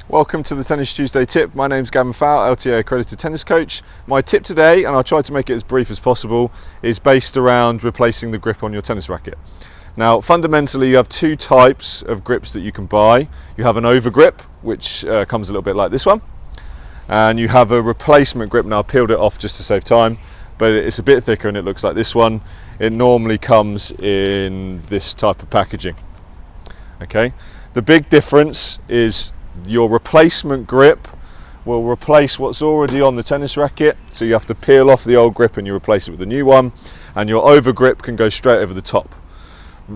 Welcome to the Tennis Tuesday tip. My name's Gavin Fowle, LTA accredited tennis coach. My tip today, and I'll try to make it as brief as possible, is based around replacing the grip on your tennis racket. Now, fundamentally, you have two types of grips that you can buy. You have an over grip, which comes a little bit like this one, and you have a replacement grip. Now, I peeled it off just to save time, but it's a bit thicker and it looks like this one. It normally comes in this type of packaging. Okay, the big difference is your replacement grip will replace what's already on the tennis racket, so you have to peel off the old grip and you replace it with a new one, and your over grip can go straight over the top.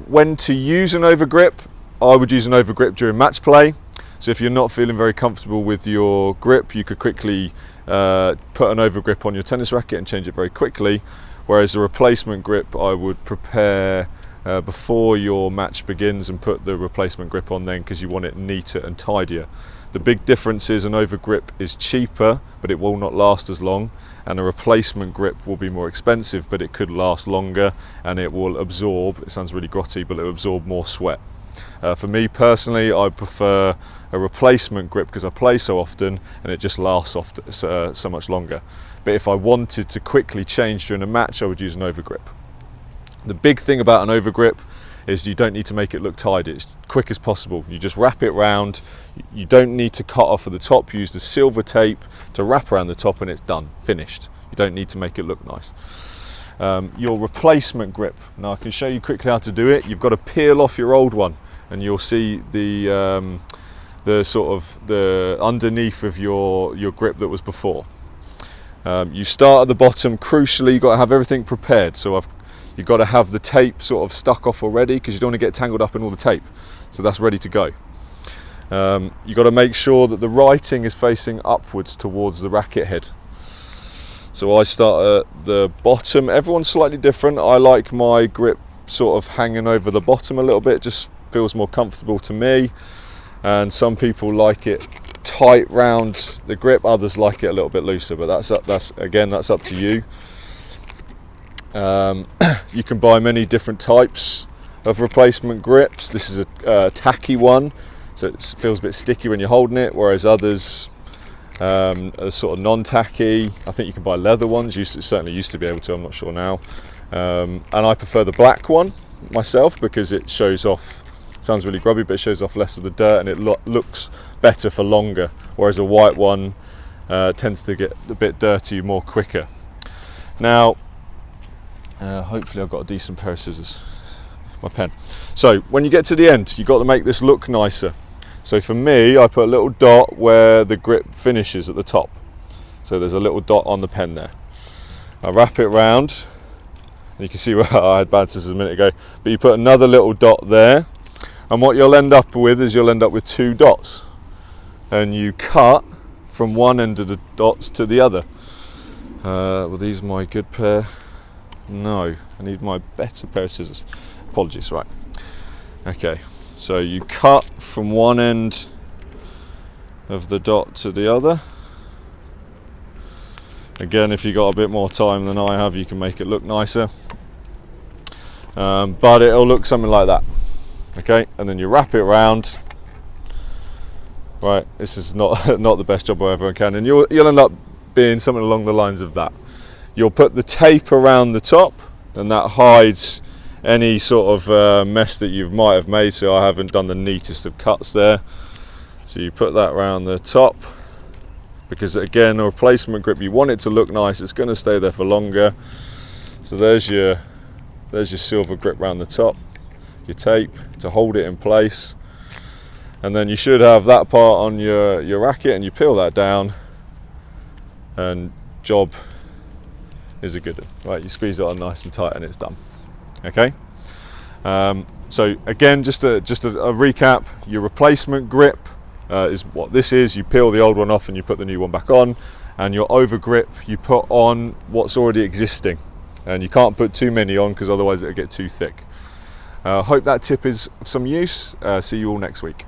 When to use an over grip? I would use an over grip during match play. So if you're not feeling very comfortable with your grip, you could quickly put an over grip on your tennis racket and change it very quickly, whereas a replacement grip I would prepare before your match begins and put the replacement grip on then, because you want it neater and tidier. The big difference is an over grip is cheaper, but it will not last as long, and a replacement grip will be more expensive, but it could last longer and it will absorb, it sounds really grotty, but it will absorb more sweat. For me personally, I prefer a replacement grip because I play so often and it just lasts so much longer. But if I wanted to quickly change during a match, I would use an over grip. The big thing about an over grip is you don't need to make it look tidy. It's quick as possible. You just wrap it round. You don't need to cut off at the top. Use the silver tape to wrap around the top and it's done, finished. You don't need to make it look nice. Your replacement grip. Now I can show you quickly how to do it. You've got to peel off your old one and you'll see the sort of the underneath of your grip that was before. You start at the bottom. Crucially, you've got to have everything prepared. So you've got to have the tape sort of stuck off already, because you don't want to get tangled up in all the tape. So that's ready to go. You've got to make sure that the writing is facing upwards towards the racket head. So I start at the bottom. Everyone's slightly different. I like my grip sort of hanging over the bottom a little bit, just feels more comfortable to me. And some people like it tight round the grip, others like it a little bit looser, but that's up to you. You can buy many different types of replacement grips. This is a tacky one, so it feels a bit sticky when you're holding it, whereas others are sort of non-tacky. I think you can buy leather ones. Certainly used to be able to, I'm not sure now. And I prefer the black one myself because it shows off, sounds really grubby, but it shows off less of the dirt and it looks better for longer, whereas a white one tends to get a bit dirty more quicker. Now, hopefully I've got a decent pair of scissors, my pen. So when you get to the end, you've got to make this look nicer. So for me, I put a little dot where the grip finishes at the top. So there's a little dot on the pen there. I wrap it round, and you can see where I had bad scissors a minute ago, but you put another little dot there, and what you'll end up with is you'll end up with two dots, and you cut from one end of the dots to the other. Well, these are my good pair. No, I need my better pair of scissors. Apologies, right. Okay, so you cut from one end of the dot to the other. Again, if you've got a bit more time than I have, you can make it look nicer. But it'll look something like that. Okay, and then you wrap it around. Right, this is not the best job I ever can, and you'll end up being something along the lines of that. You'll put the tape around the top, and that hides any sort of mess that you might have made, so I haven't done the neatest of cuts there. So you put that around the top, because again, a replacement grip, you want it to look nice, it's going to stay there for longer. So there's your silver grip around the top, your tape to hold it in place, and then you should have that part on your racket, and you peel that down, and job is a good one. Right, you squeeze it on nice and tight and it's done. Okay, so again, just a recap. Your replacement grip is what this is. You peel the old one off and you put the new one back on, and your over grip you put on what's already existing, and you can't put too many on because otherwise it'll get too thick. Hope that tip is of some use. See you all next week.